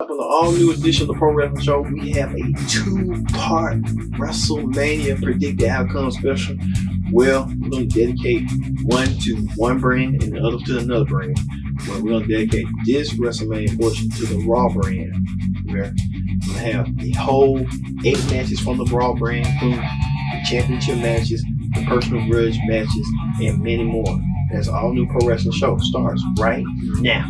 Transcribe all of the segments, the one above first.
Up on the all-new edition of the Pro Wrestling Show, we have a two-part WrestleMania predicted outcome special. Well, we're going to dedicate one to one brand and the other to another brand. Well, we're going to dedicate this WrestleMania portion to the Raw brand. We're going to have the whole 8 matches from the Raw brand, including the championship matches, the personal grudge matches, and many more. As all new Pro Wrestling Show starts right now.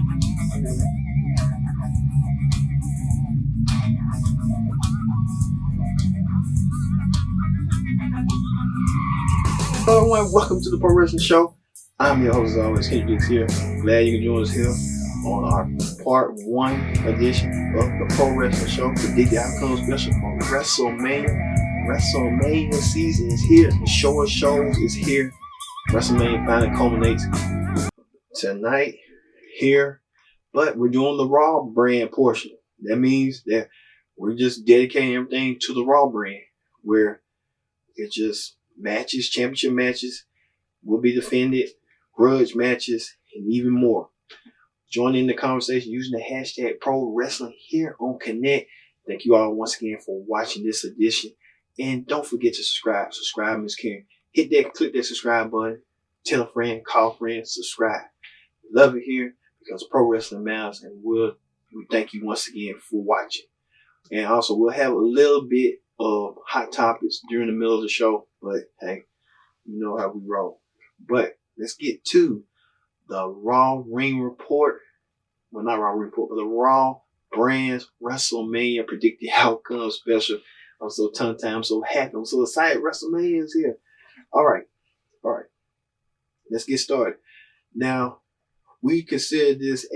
Hello everyone, welcome to the Pro Wrestling Show. I'm your host as always, Kendrick Dix here. Glad you can join us here on our Part 1 edition of the Pro Wrestling Show. Predicted outcome special for WrestleMania. WrestleMania season is here. The show of shows is here. WrestleMania finally culminates tonight here. But we're doing the Raw brand portion. That means that we're just dedicating everything to the Raw brand, where it's just matches, championship matches will be defended, grudge matches, and even more. Join in the conversation using the hashtag Pro Wrestling here on Connect. Thank you all once again for watching this edition. And don't forget to subscribe. Subscribe is caring. Hit that, click that subscribe button. Tell a friend, call a friend, subscribe. Love it here because Pro Wrestling matters, and we thank you once again for watching. And also, we'll have a little bit of hot topics during the middle of the show, but hey, you know how we roll. But let's get to the Raw Ring Report. Well, not Raw Ring Report, but the Raw Brands WrestleMania predicted outcome special. I'm so tongue-tied. I'm so happy. I'm so excited. WrestleMania is here. All right. Let's get started. Now, we consider this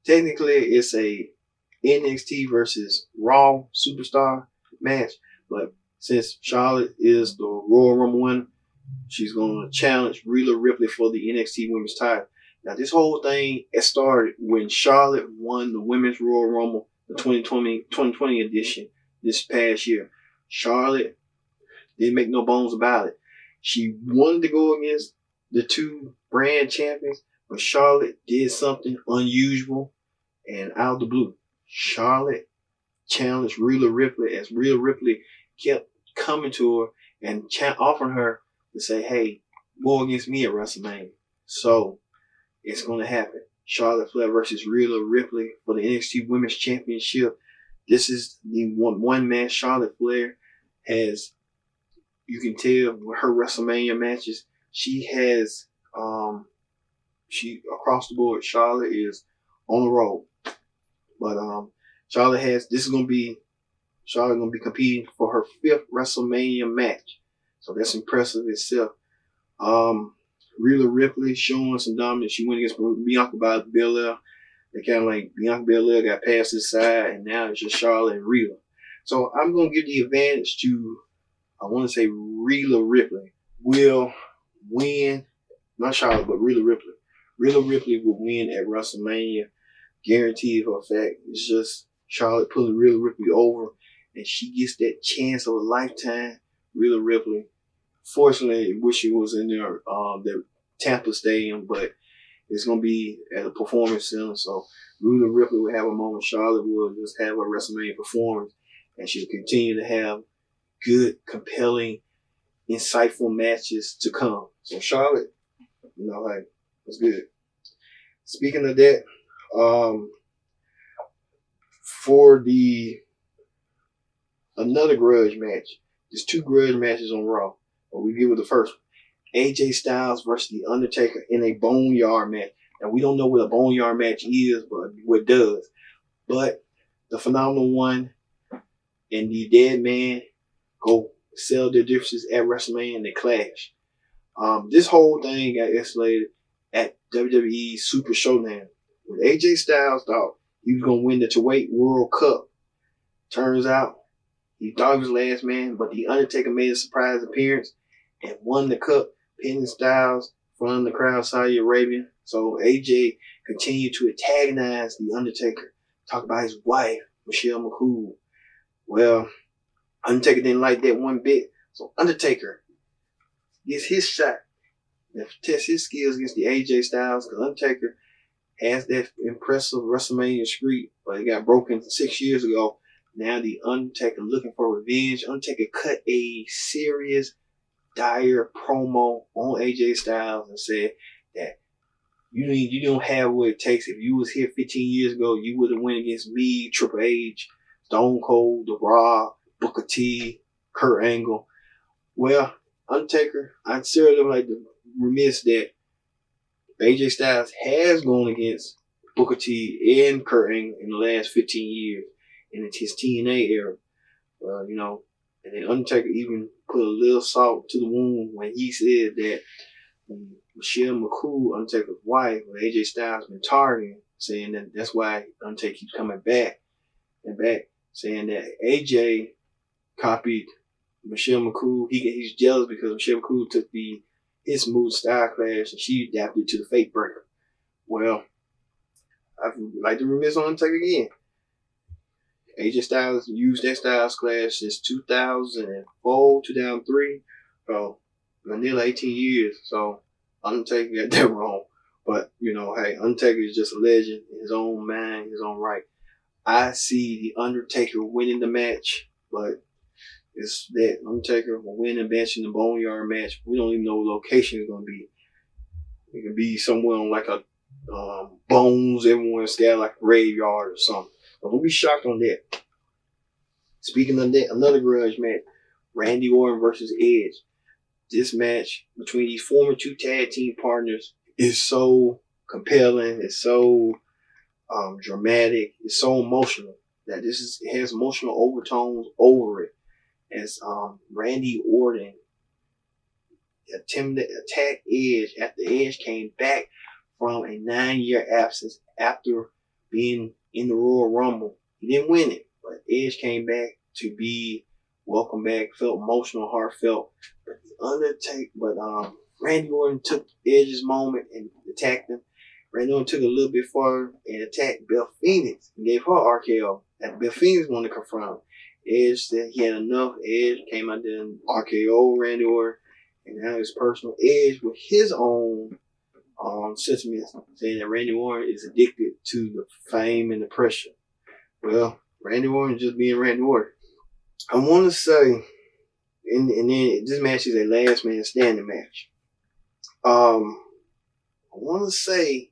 technically it's a NXT versus Raw Superstar match, but since Charlotte is the Royal Rumble winner, she's going to challenge Rhea Ripley for the NXT Women's title. Now, this whole thing started when Charlotte won the Women's Royal Rumble, the 2020 edition this past year. Charlotte didn't make no bones about it. She wanted to go against the two brand champions, but Charlotte did something unusual and out of the blue. Charlotte challenged Rhea Ripley as Rhea Ripley kept coming to her and offering her to say, hey, go against me at WrestleMania. So it's going to happen. Charlotte Flair versus Rhea Ripley for the NXT Women's Championship. This is the one match Charlotte Flair has. You can tell with her WrestleMania matches, she has, she across the board, Charlotte is on the road. But Charlotte going to be competing for her 5th WrestleMania match. So that's impressive itself. Rhea Ripley showing some dominance. She went against Bianca Belair. They kind of like Bianca Belair got past his side, and now it's just Charlotte and Rhea. So I'm going to give the advantage to, I want to say Rhea Ripley will win. Not Charlotte, but Rhea Ripley. Rhea Ripley will win at WrestleMania. Guaranteed for a fact. It's just Charlotte pulling Rhea Ripley over, and she gets that chance of a lifetime. Rhea Ripley. Fortunately, I wish she was in their Tampa Stadium, but it's going to be at a performance center. So Rhea Ripley will have a moment. Charlotte will just have a WrestleMania performance, and she'll continue to have good, compelling, insightful matches to come. So Charlotte, like, that's good. Speaking of that, for another grudge match, there's 2 grudge matches on Raw. But we get with the first one. AJ Styles versus The Undertaker in a Boneyard match. Now, we don't know what a Boneyard match is, but what does. But the Phenomenal One and the Dead Man go sell their differences at WrestleMania and they clash. This whole thing got escalated at WWE Super Showdown. When AJ Styles thought he was going to win the Kuwait World Cup, turns out he thought he was last man, but The Undertaker made a surprise appearance and won the cup, pinning Styles from the crowd, Saudi Arabia. So AJ continued to antagonize The Undertaker, talk about his wife, Michelle McCool. Well, Undertaker didn't like that one bit, so Undertaker gets his shot and test his skills against the AJ Styles, because Undertaker has that impressive WrestleMania streak, but it got broken 6 years ago. Now the Undertaker looking for revenge. Undertaker cut a serious, dire promo on AJ Styles and said that you don't have what it takes. If you was here 15 years ago, you would have went against me, Triple H, Stone Cold, The Rock, Booker T, Kurt Angle. Well, Undertaker, I sincerely like to remiss that AJ Styles has gone against Booker T and Kurt Angle in the last 15 years in his TNA era. And then Undertaker even put a little salt to the wound when he said that Michelle McCool, Undertaker's wife, AJ Styles been targeting, saying that that's why Undertaker keeps coming back and back, saying that AJ copied Michelle McCool. He's jealous because Michelle McCool took his smooth style clash and she adapted to the fake breaker. Well, I'd like to remiss on Undertaker again. AJ Styles used that Styles clash since 2004, 2003. So, nearly 18 years. So, Undertaker got that wrong. But, hey, Undertaker is just a legend in his own mind, his own right. I see the Undertaker winning the match, but it's that Undertaker will win the match in the Boneyard match. We don't even know what location it's going to be. It could be somewhere on like a bones, everyone scattered like a graveyard or something. But don't be shocked on that. Speaking of that, another grudge match, Randy Orton versus Edge. This match between these former two tag team partners is so compelling. It's so dramatic. It's so emotional that it has emotional overtones over it. As Randy Orton attempted to attack Edge after Edge came back from a 9-year absence after being in the Royal Rumble. He didn't win it, but Edge came back to be welcome back, felt emotional, heartfelt. But Randy Orton took Edge's moment and attacked him. Randy Orton took it a little bit farther and attacked Beth Phoenix and gave her RKO. And Beth Phoenix wanted to confront him. Edge said he had enough. Edge came out there and RKO Randy Orton. And now it's personal. Edge with his own sentiments saying that Randy Orton is addicted to the fame and the pressure. Well, Randy Orton just being Randy Orton. I want to say, and then this match is a last man standing match. I want to say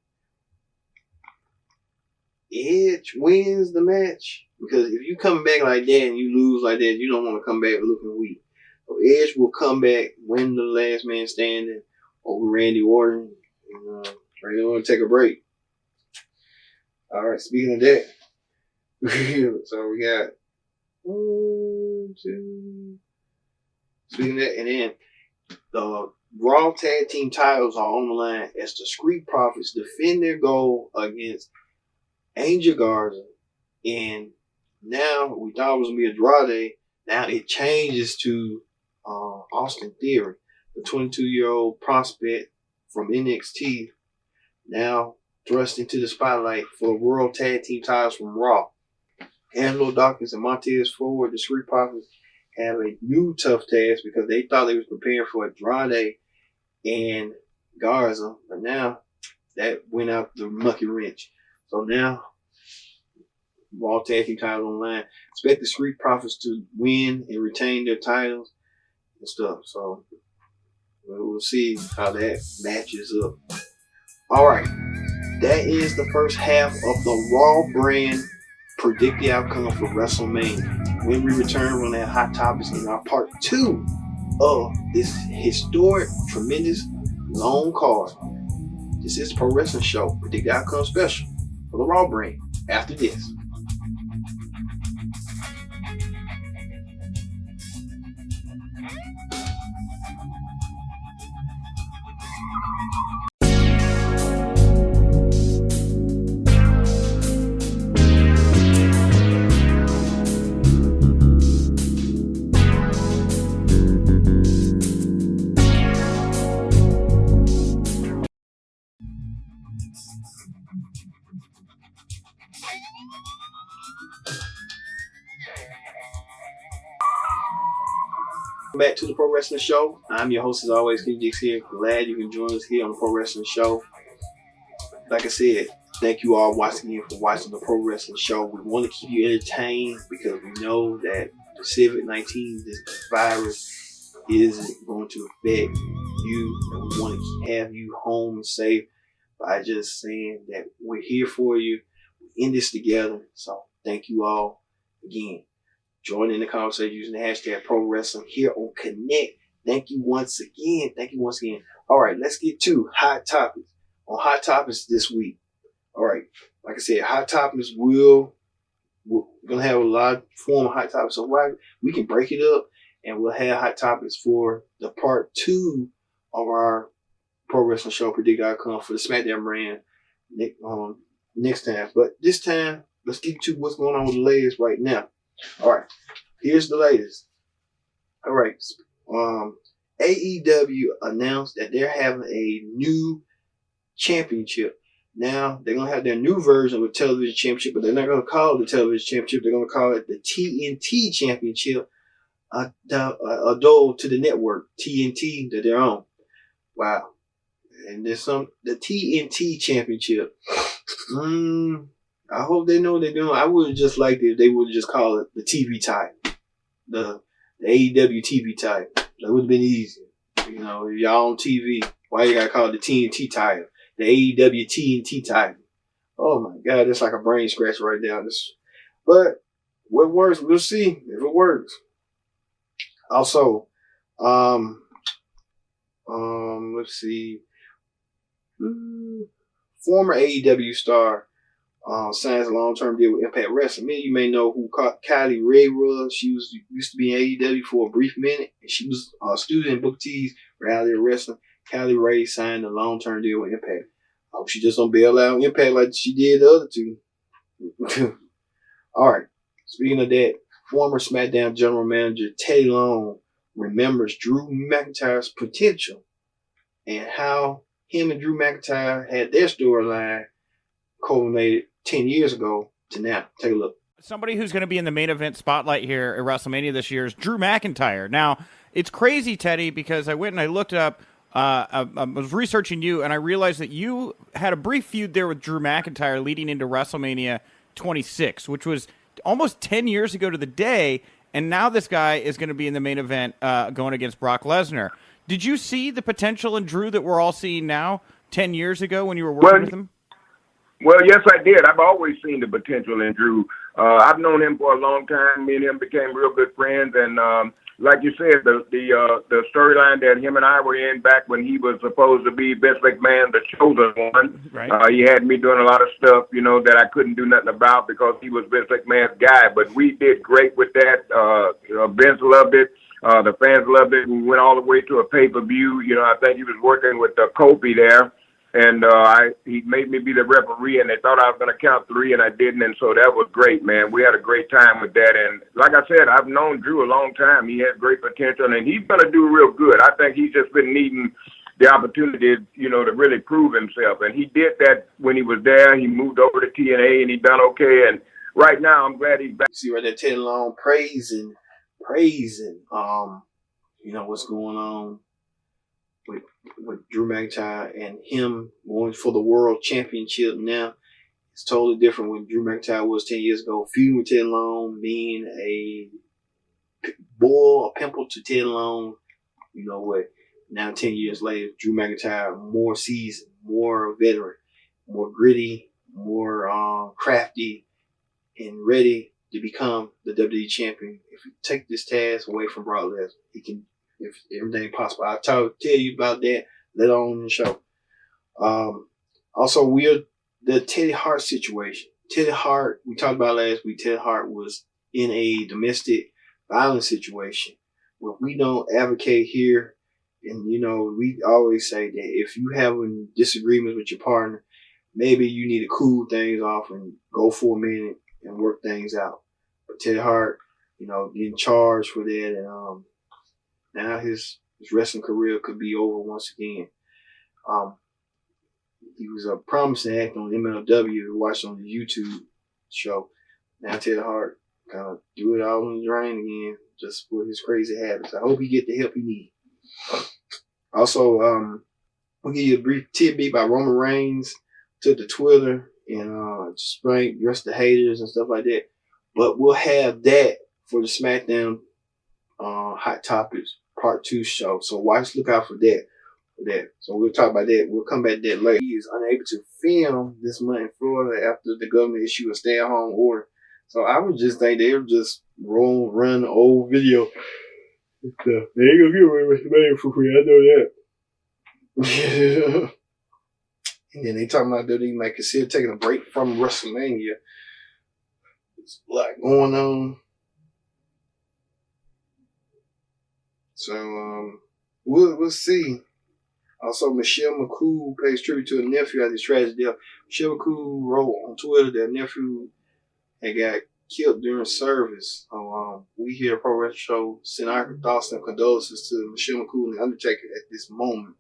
Edge wins the match because if you come back like that and you lose like that, you don't want to come back looking weak. So Edge will come back, win the last man standing over Randy Orton, and Randy Orton take a break. All right, speaking of that, so we got 1, 2. Speaking of that, and then the Raw Tag Team titles are on the line as the Street Profits defend their goal against Angel Garza. And now we thought it was going to be Andrade. Now it changes to Austin Theory, the 22-year-old prospect from NXT, now thrust into the spotlight for the World Tag Team titles from Raw. Angelo Dawkins and Montez Ford, the Street Profits, have a new tough task because they thought they was preparing for Andrade and Garza, but now that went out the mucky wrench. So now, Raw Tag Team titles online. Expect the Street Profits to win and retain their titles and stuff. So we'll see how that matches up. All right, that is the first half of the Raw brand predict the outcome for WrestleMania. When we return, we're going to have hot topics in our part 2 of this historic, tremendous, long card. This is Pro Wrestling Show, Predict the Outcome special for the Raw brand after this. Back to the Pro Wrestling Show. I'm your host as always, KGX here. Glad you can join us here on the Pro Wrestling Show. Like I said, Thank you all once again for watching the Pro Wrestling Show. We want to keep you entertained because we know that the COVID-19, this virus, isn't going to affect you. And we want to have you home and safe by just saying that we're here for you. We're in this together. So thank you all again. Join in the conversation using the hashtag Pro Wrestling here on Connect. Thank you once again. Thank you once again. All right, let's get to Hot Topics. On Hot Topics this week. All right, like I said, Hot Topics we're going to have a lot of form of Hot Topics. So we can break it up and we'll have Hot Topics for the part 2 of our Pro Wrestling Show Predict Outcome for the SmackDown brand next time. But this time, let's get to what's going on with the latest right now. All right, here's the latest. All right, AEW announced that they're having a new championship. Now, they're going to have their new version of the television championship, but they're not going to call it the television championship. They're going to call it the TNT championship, to the network, TNT, that they're on. Wow. And there's the TNT championship. I hope they know what they're doing. I would have just liked it if they would have just called it the TV title, the AEW TV title. That would have been easier. You know, if y'all on TV, why you got to call it the TNT title? The AEW TNT title. Oh my God, that's like a brain scratch right now. But what works, we'll see if it works. Also, let's see. Former AEW star signs a long-term deal with Impact Wrestling. Many of you may know who Kylie Ray was. She used to be in AEW for a brief minute. And she was a student in Booker T's Reality of Wrestling. Kylie Ray signed a long-term deal with Impact. I hope she just don't bail out on Impact like she did the other two. All right. Speaking of that, former SmackDown General Manager Teddy Long remembers Drew McIntyre's potential and how him and Drew McIntyre had their storyline culminated 10 years ago to now. Take a look. Somebody who's going to be in the main event spotlight here at WrestleMania this year is Drew McIntyre. Now, it's crazy, Teddy, because I went and I looked up, I was researching you, and I realized that you had a brief feud there with Drew McIntyre leading into WrestleMania 26, which was almost 10 years ago to the day, and now this guy is going to be in the main event going against Brock Lesnar. Did you see the potential in Drew that we're all seeing now 10 years ago when you were working with him? Well, yes, I did. I've always seen the potential in Drew. I've known him for a long time. Me and him became real good friends, and like you said, the storyline that him and I were in back when he was supposed to be Vince McMahon, the chosen one. Right. He had me doing a lot of stuff, that I couldn't do nothing about because he was Vince McMahon's guy. But we did great with that. Vince loved it. The fans loved it. We went all the way to a pay-per-view. I think he was working with Kofi there. And he made me be the referee, and they thought I was going to count 3, and I didn't, and so that was great, man. We had a great time with that, and like I said, I've known Drew a long time. He has great potential, and he's going to do real good. I think he's just been needing the opportunity, to really prove himself, and he did that when he was there. He moved over to TNA, and he done okay, and right now I'm glad he's back. You see right there, Ted Long praising, what's going on with Drew McIntyre and him going for the world championship now. It's totally different when Drew McIntyre was 10 years ago. Feuding with Ted Long, being a pimple to Ted Long. You know what? Now 10 years later, Drew McIntyre, more seasoned, more veteran, more gritty, more crafty, and ready to become the WWE champion. If you take this task away from Brock Lesnar, he can, if everything possible. I'll tell you about that later on in the show. Also, the Teddy Hart situation. Teddy Hart, we talked about last week, Teddy Hart was in a domestic violence situation. Well, we don't advocate here, and we always say that if you having disagreements with your partner, maybe you need to cool things off and go for a minute and work things out. But Teddy Hart, getting charged for that, and now his wrestling career could be over once again. He was a promising actor on MLW, watched on the YouTube show. Now Teddy Hart kind of threw it all in the drain again, just for his crazy habits. I hope he get the help he needs. Also, we'll give you a brief tidbit by Roman Reigns took to Twitter and just bring dress the haters and stuff like that. But we'll have that for the SmackDown Hot Topics Part 2 show. So look out for that. So we'll talk about that. We'll come back to that later. He is unable to film this month in Florida after the government issued a stay-at-home order. So I would just think they'll just run the old video. They ain't gonna get away with the for free. I know that. And then they talking about that they might consider taking a break from WrestleMania. There's a lot going on. So we'll see. Also, Michelle McCool pays tribute to her nephew at his tragic death. Michelle McCool wrote on Twitter that nephew had got killed during service. So we here at Pro Wrestling Show send our thoughts and condolences to Michelle McCool and the Undertaker at this moment.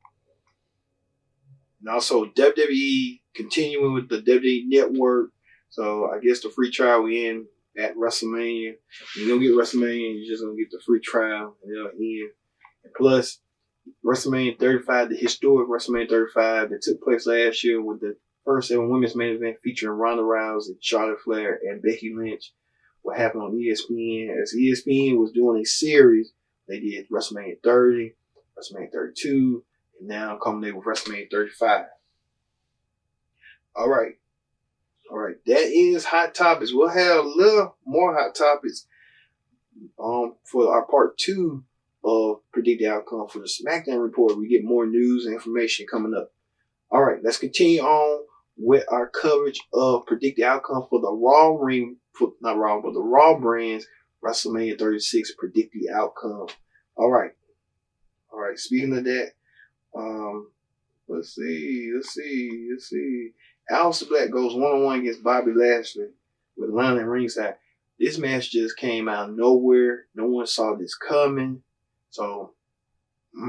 And also WWE continuing with the WWE Network. So I guess the free trial we in at WrestleMania. You're gonna get WrestleMania, you're just gonna get the free trial and it'll end. And plus WrestleMania 35, the historic WrestleMania 35 that took place last year with the first ever women's main event featuring Ronda Rousey, Charlotte Flair, and Becky Lynch. What happened on ESPN? As ESPN was doing a series, they did WrestleMania 30, WrestleMania 32, and now coming in with WrestleMania 35. All right. That is Hot Topics. We'll have a little more Hot Topics for our Part 2 of Predict the Outcome for the SmackDown Report. We get more news and information coming up. All right, let's continue on with our coverage of Predict the Outcome for the Raw the Raw Brands WrestleMania 36 Predict the Outcome. All right. Speaking of that, let's see. Aleister Black goes one-on-one against Bobby Lashley with Lana ringside. This match just came out of nowhere. No one saw this coming. So, I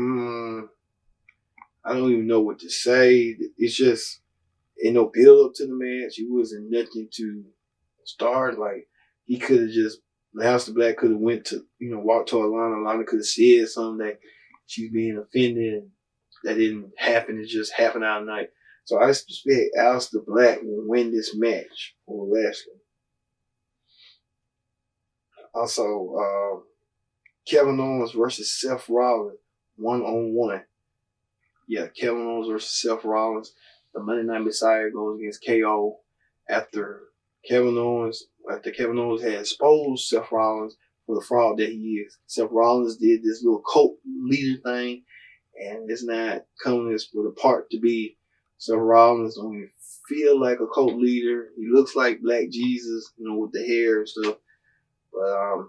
don't even know what to say. It's just, ain't no build up to the match. It wasn't nothing to start. Like, he could have just, Aleister Black could have went to, walked to Lana. Lana could have said something that she's being offended. And that didn't happen. It just happened out of night. So I suspect Aleister Black will win this match over Lashley. Also, Kevin Owens versus Seth Rollins, 1-on-1. Yeah, Kevin Owens versus Seth Rollins. The Monday Night Messiah goes against KO after Kevin Owens had exposed Seth Rollins for the fraud that he is. Seth Rollins did this little cult leader thing, and it's not coming with a part to be. Seth Rollins don't even feel like a cult leader. He looks like Black Jesus, with the hair and stuff. But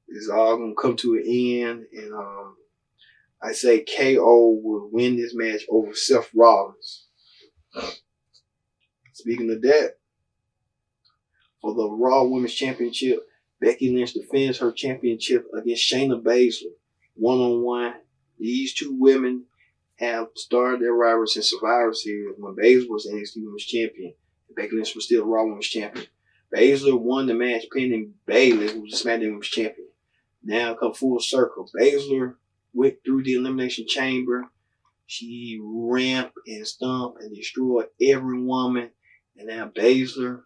it's all gonna come to an end, and I say KO will win this match over Seth Rollins. Speaking of that, for the Raw Women's Championship, Becky Lynch defends her championship against Shayna Baszler, 1-on-1. These two women have started their rivalry since Survivor Series when Baszler was NXT Women's Champion and Becky Lynch was still Raw Women's Champion. Baszler won the match pending Bayley, who was the SmackDown Women's Champion. Now come full circle. Baszler went through the Elimination Chamber. She ramped and stomped and destroyed every woman. And now Baszler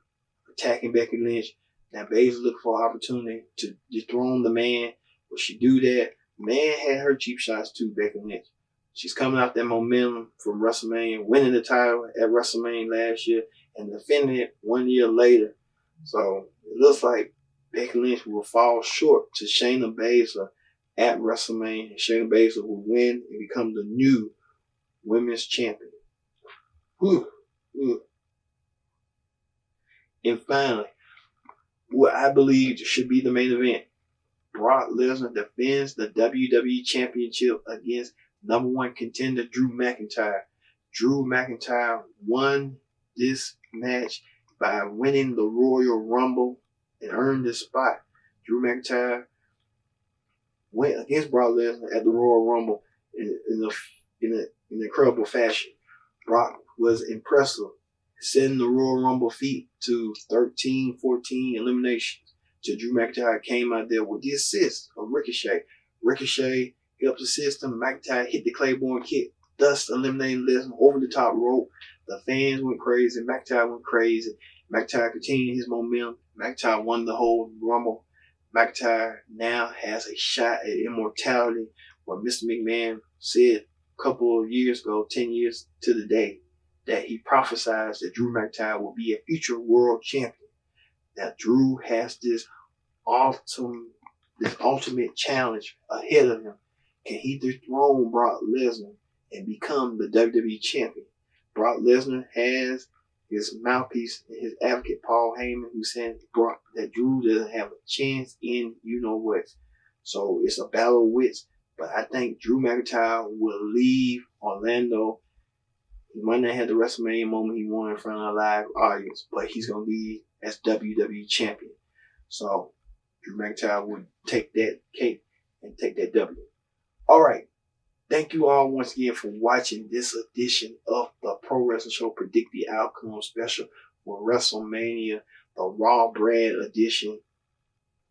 attacking Becky Lynch. Now Baszler looking for an opportunity to dethrone the man. Will she do that? Man had her cheap shots too, Becky Lynch. She's coming off that momentum from WrestleMania, winning the title at WrestleMania last year and defending it 1 year later. So it looks like Becky Lynch will fall short to Shayna Baszler at WrestleMania. Shayna Baszler will win and become the new women's champion. And finally, what I believe should be the main event. Brock Lesnar defends the WWE Championship against #1 contender Drew McIntyre. Drew McIntyre won this match by winning the Royal Rumble and earned this spot. Drew McIntyre went against Brock Lesnar at the Royal Rumble in incredible fashion. Brock was impressive, setting the Royal Rumble feat to 13-14 eliminations. So Drew McIntyre came out there with the assist of Ricochet. Ricochet helped assist him. McIntyre hit the Claymore kick, thus eliminating Lesnar over the top rope. The fans went crazy. McIntyre went crazy. McIntyre continued his momentum. McIntyre won the whole Rumble. McIntyre now has a shot at immortality, what Mr. McMahon said a couple of years ago, 10 years to the day, that he prophesied that Drew McIntyre will be a future world champion. Now Drew has this ultimate challenge ahead of him. Can he dethrone Brock Lesnar and become the WWE champion? Brock Lesnar has his mouthpiece and his advocate Paul Heyman, who's saying that Drew doesn't have a chance in you know what. So it's a battle of wits. But I think Drew McIntyre will leave Orlando. He might not have the WrestleMania moment he won in front of a live audience, but he's going to leave as WWE champion. So Drew McIntyre would take that cake and take that W. All right. Thank you all once again for watching this edition of the Pro Wrestling Show Predict the Outcome special for WrestleMania, the Raw Brad edition.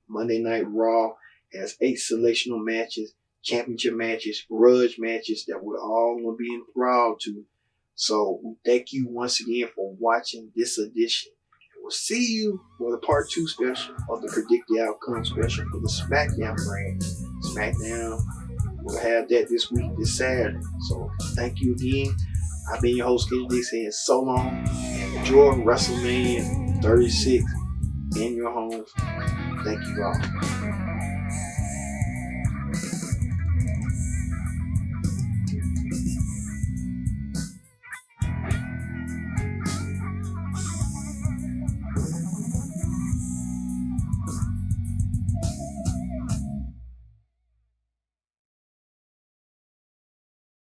Monday Night Raw has 8 selectional matches, championship matches, grudge matches that we're all going to be enthralled to. So we thank you once again for watching this edition. We'll see you for the Part 2 special of the Predict the Outcome special for the SmackDown brand. SmackDown, we'll have that this week, this Saturday. So thank you again. I've been your host, Kenny D, saying so long. And enjoy WrestleMania 36 in your homes. Thank you all.